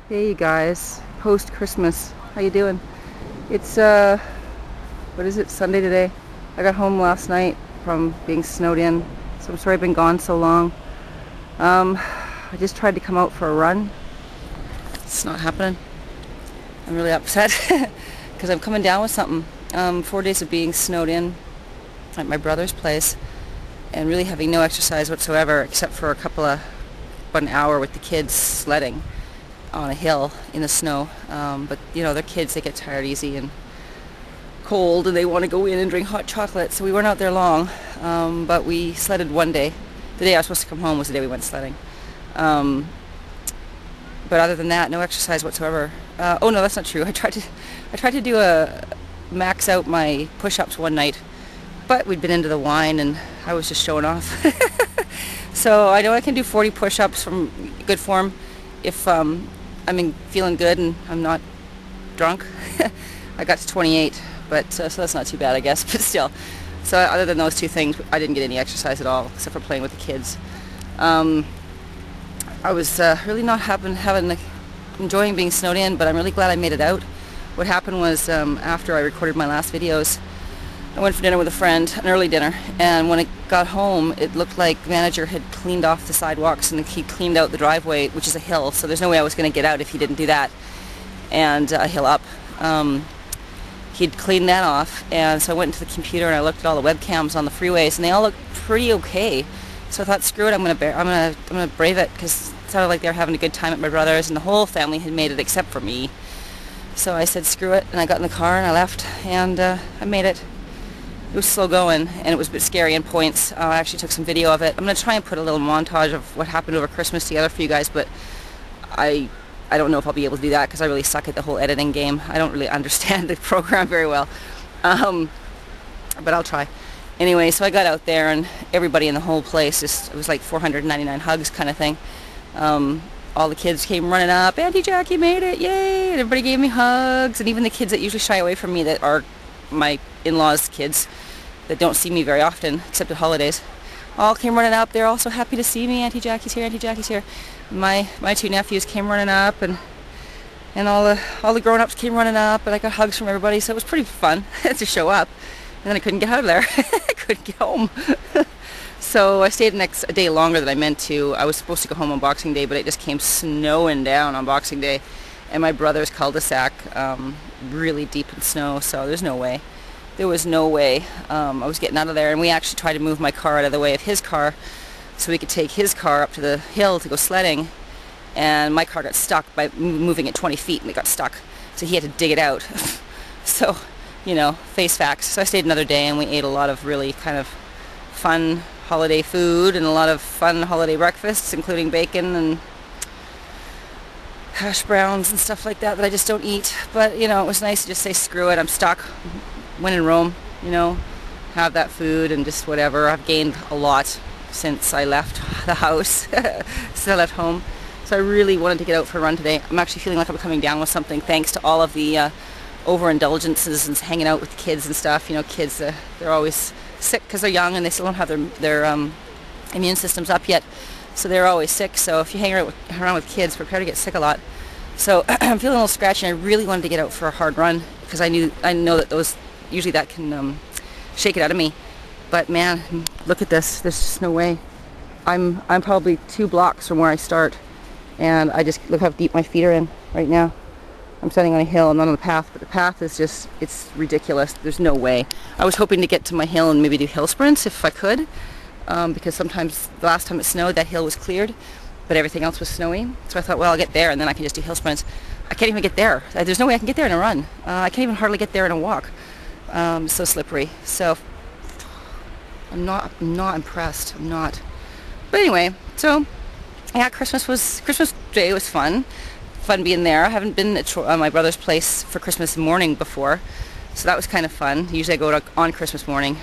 Hey guys, post-Christmas. How you doing? It's what is it? Sunday today. I got home last night from being snowed in, so I'm sorry I've been gone so long. I just tried to come out for a run. It's not happening. I'm really upset because I'm coming down with something. 4 days of being snowed in at my brother's place and really having no exercise whatsoever except for about an hour with the kids sledding on a hill in the snow. But you know, they're kids, they get tired easy and cold and they want to go in and drink hot chocolate, so we weren't out there long. But we sledded one day. The day I was supposed to come home was the day we went sledding. But other than that, no exercise whatsoever. Oh no, that's not true. I tried to do max out my push-ups one night, but we'd been into the wine and I was just showing off. So I know I can do 40 push-ups from good form if I'm feeling good and I'm not drunk. I got to 28, but so that's not too bad, I guess. But still, so other than those two things, I didn't get any exercise at all, except for playing with the kids. I was really not enjoying being snowed in, but I'm really glad I made it out. What happened was after I recorded my last videos, I went for dinner with a friend, an early dinner, and when I got home, it looked like the manager had cleaned off the sidewalks and he cleaned out the driveway, which is a hill, so there's no way I was going to get out if he didn't do that, and a hill up. He'd cleaned that off, and so I went into the computer and I looked at all the webcams on the freeways, and they all looked pretty okay. So I thought, screw it, I'm gonna brave it, because it sounded like they were having a good time at my brother's, and the whole family had made it except for me. So I said, screw it, and I got in the car and I left, and I made it. It was slow going, and it was a bit scary in points. I actually took some video of it. I'm going to try and put a little montage of what happened over Christmas together for you guys, but I don't know if I'll be able to do that because I really suck at the whole editing game. I don't really understand the program very well, but I'll try. Anyway, so I got out there, and everybody in the whole place, it was like 499 hugs kind of thing. All the kids came running up, Auntie Jackie made it, yay! And everybody gave me hugs, and even the kids that usually shy away from me, that are my in-laws' kids, that don't see me very often, except at holidays, all came running up. They're all so happy to see me. Auntie Jackie's here, Auntie Jackie's here. My two nephews came running up, and all the grown-ups came running up, and I got hugs from everybody, so it was pretty fun to show up. And then I couldn't get out of there. I couldn't get home. So I stayed a day longer than I meant to. I was supposed to go home on Boxing Day, but it just came snowing down on Boxing Day, and my brother's cul-de-sac really deep in snow, so there's no way. There was no way I was getting out of there, and we actually tried to move my car out of the way of his car so we could take his car up to the hill to go sledding, and my car got stuck by moving it 20 feet, and it got stuck, so he had to dig it out. So, you know, face facts. So I stayed another day, and we ate a lot of really kind of fun holiday food and a lot of fun holiday breakfasts, including bacon and hash browns and stuff like that I just don't eat. But, you know, it was nice to just say, screw it, I'm stuck. When in Rome, you know, have that food and just whatever. I've gained a lot since I left the house, since I left home. So I really wanted to get out for a run today. I'm actually feeling like I'm coming down with something thanks to all of the overindulgences and hanging out with the kids and stuff. You know, kids, they're always sick because they're young and they still don't have their immune systems up yet. So they're always sick. So if you hang around with kids, prepare to get sick a lot. So I'm feeling a little scratchy, and I really wanted to get out for a hard run because I know that usually that can shake it out of me. But man, look at this. There's just no way. I'm probably 2 blocks from where I start, and I just look how deep my feet are in right now. I'm standing on a hill. I'm not on the path, but the path is just, it's ridiculous. There's no way. I was hoping to get to my hill and maybe do hill sprints if I could, because sometimes the last time it snowed, that hill was cleared, but everything else was snowy. So I thought, well, I'll get there and then I can just do hill sprints. I can't even get there. There's no way I can get there in a run. I can't even hardly get there in a walk. So slippery. So I'm not impressed. I'm not. But anyway, so yeah, Christmas Day was fun. Fun being there. I haven't been at my brother's place for Christmas morning before, so that was kind of fun. Usually I go on Christmas morning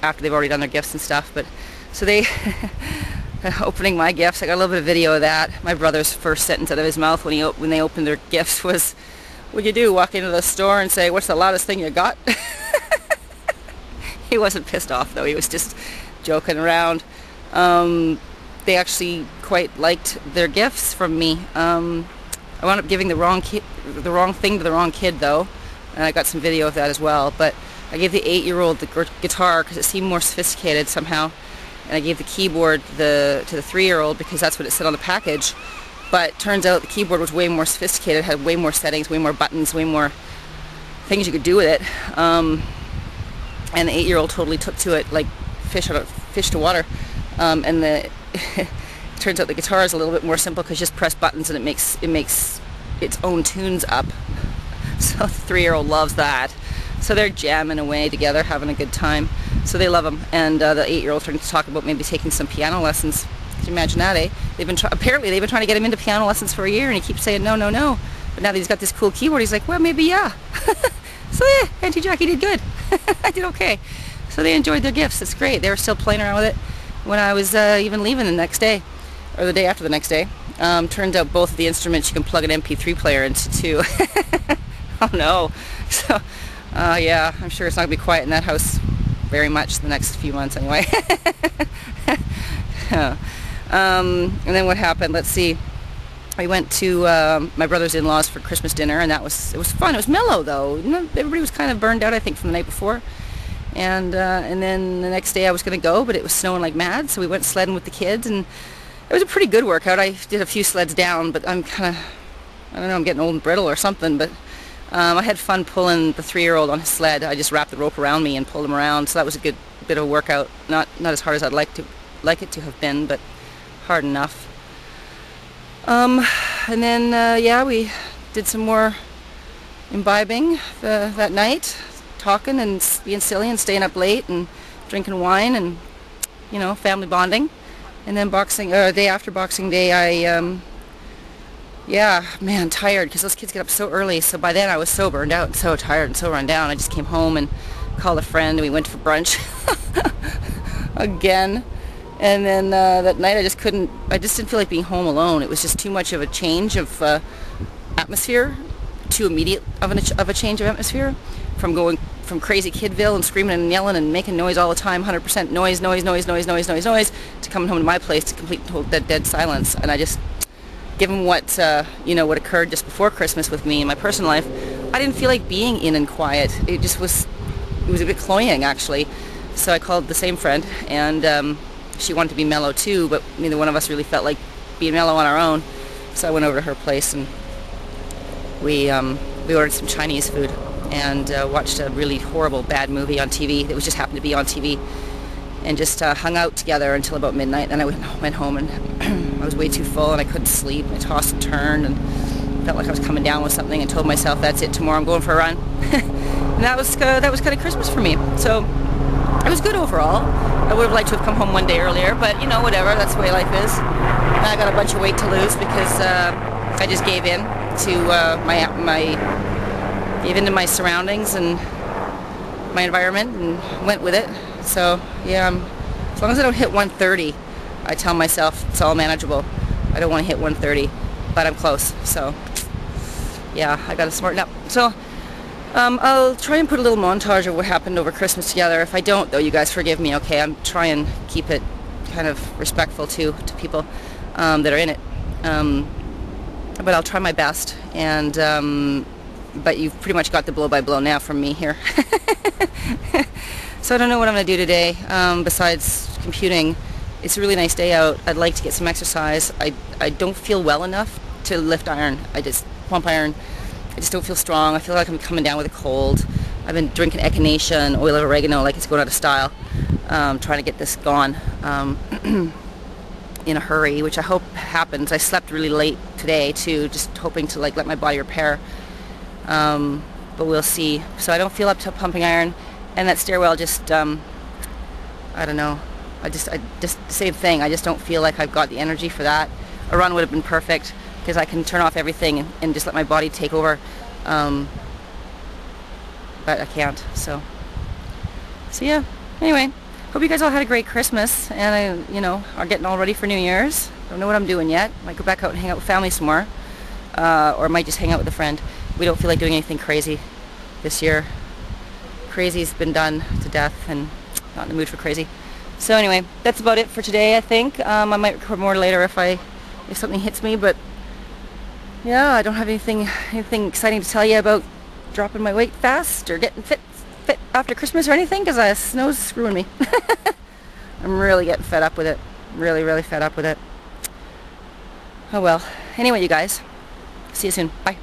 after they've already done their gifts and stuff. But so they opening my gifts, I got a little bit of video of that. My brother's first sentence out of his mouth when they opened their gifts was, "What'd you do? Walk into the store and say, 'What's the loudest thing you got?'" He wasn't pissed off though. He was just joking around. They actually quite liked their gifts from me. I wound up giving the wrong thing to the wrong kid though, and I got some video of that as well. But I gave the 8-year-old the guitar because it seemed more sophisticated somehow, and I gave the keyboard to the 3-year-old because that's what it said on the package. But turns out the keyboard was way more sophisticated, had way more settings, way more buttons, way more things you could do with it. And the 8-year-old totally took to it like fish to water. And it turns out the guitar is a little bit more simple because you just press buttons and it makes its own tunes up. So the 3-year-old loves that. So they're jamming away together, having a good time. So they love them. And the 8-year-old starting to talk about maybe taking some piano lessons. Can you imagine that, eh? Apparently they've been trying to get him into piano lessons for a year, and he keeps saying no, no, no. But now that he's got this cool keyboard, he's like, well, maybe yeah. So yeah, Auntie Jackie did good. I did okay. So they enjoyed their gifts. It's great. They were still playing around with it when I was even leaving the next day, or the day after the next day. Turns out both of the instruments you can plug an MP3 player into too. Oh no. So yeah, I'm sure it's not going to be quiet in that house very much the next few months anyway. And then what happened, let's see, I went to my brother's in-laws for Christmas dinner, and it was fun. It was mellow though. You know, everybody was kind of burned out, I think, from the night before. And then the next day I was going to go, but it was snowing like mad, so we went sledding with the kids, and it was a pretty good workout. I did a few sleds down, but I'm kind of, I don't know, I'm getting old and brittle or something, but I had fun pulling the 3-year-old on his sled. I just wrapped the rope around me and pulled him around, so that was a good bit of a workout. Not as hard as I'd like it to have been, but hard enough. And then yeah, we did some more imbibing that night, talking and being silly and staying up late and drinking wine and, you know, family bonding. And then day after Boxing Day, I yeah, man, tired because those kids get up so early. So by then I was so burned out and so tired and so run down. I just came home and called a friend, and we went for brunch again. And then that night I just didn't feel like being home alone. It was just too much of a change of atmosphere, too immediate of a change of atmosphere, from going from crazy Kidville and screaming and yelling and making noise all the time, 100% noise, to coming home to my place to complete dead silence. And I just, given what what occurred just before Christmas with me in my personal life, I didn't feel like being in and quiet. It was a bit cloying actually. So I called the same friend, and she wanted to be mellow too, but neither one of us really felt like being mellow on our own. So I went over to her place, and we ordered some Chinese food and watched a really horrible, bad movie on TV that was just happened to be on TV, and just hung out together until about midnight. Then I went home, and I was way too full and I couldn't sleep. I tossed and turned and felt like I was coming down with something, and told myself, that's it, tomorrow I'm going for a run. And that was kind of Christmas for me. So it was good overall. I would have liked to have come home one day earlier, but you know, whatever, that's the way life is. And I got a bunch of weight to lose because I just gave in to my surroundings and my environment and went with it. So yeah, as long as I don't hit 130, I tell myself it's all manageable. I don't want to hit 130, but I'm close. So yeah, I got to smarten up. So I'll try and put a little montage of what happened over Christmas together. If I don't, though, you guys forgive me, okay? I'm trying to keep it kind of respectful to people that are in it. But I'll try my best. And but you've pretty much got the blow-by-blow now from me here. So I don't know what I'm going to do today besides computing. It's a really nice day out. I'd like to get some exercise. I don't feel well enough to lift iron. I just pump iron. I just don't feel strong. I feel like I'm coming down with a cold. I've been drinking echinacea and oil of oregano like it's going out of style. Trying to get this gone in a hurry, which I hope happens. I slept really late today too, just hoping to like let my body repair. But we'll see. So I don't feel up to pumping iron, and that stairwell just I don't know. I just same thing. I just don't feel like I've got the energy for that. A run would have been perfect, because I can turn off everything and just let my body take over, but I can't. So yeah. Anyway, hope you guys all had a great Christmas, and are getting all ready for New Year's. Don't know what I'm doing yet. Might go back out and hang out with family some more, or might just hang out with a friend. We don't feel like doing anything crazy this year. Crazy's been done to death, and not in the mood for crazy. So anyway, that's about it for today, I think. I might record more later if something hits me, but yeah, I don't have anything exciting to tell you about dropping my weight fast or getting fit after Christmas or anything, because snow's screwing me. I'm really getting fed up with it. Really, really fed up with it. Oh well. Anyway, you guys. See you soon. Bye.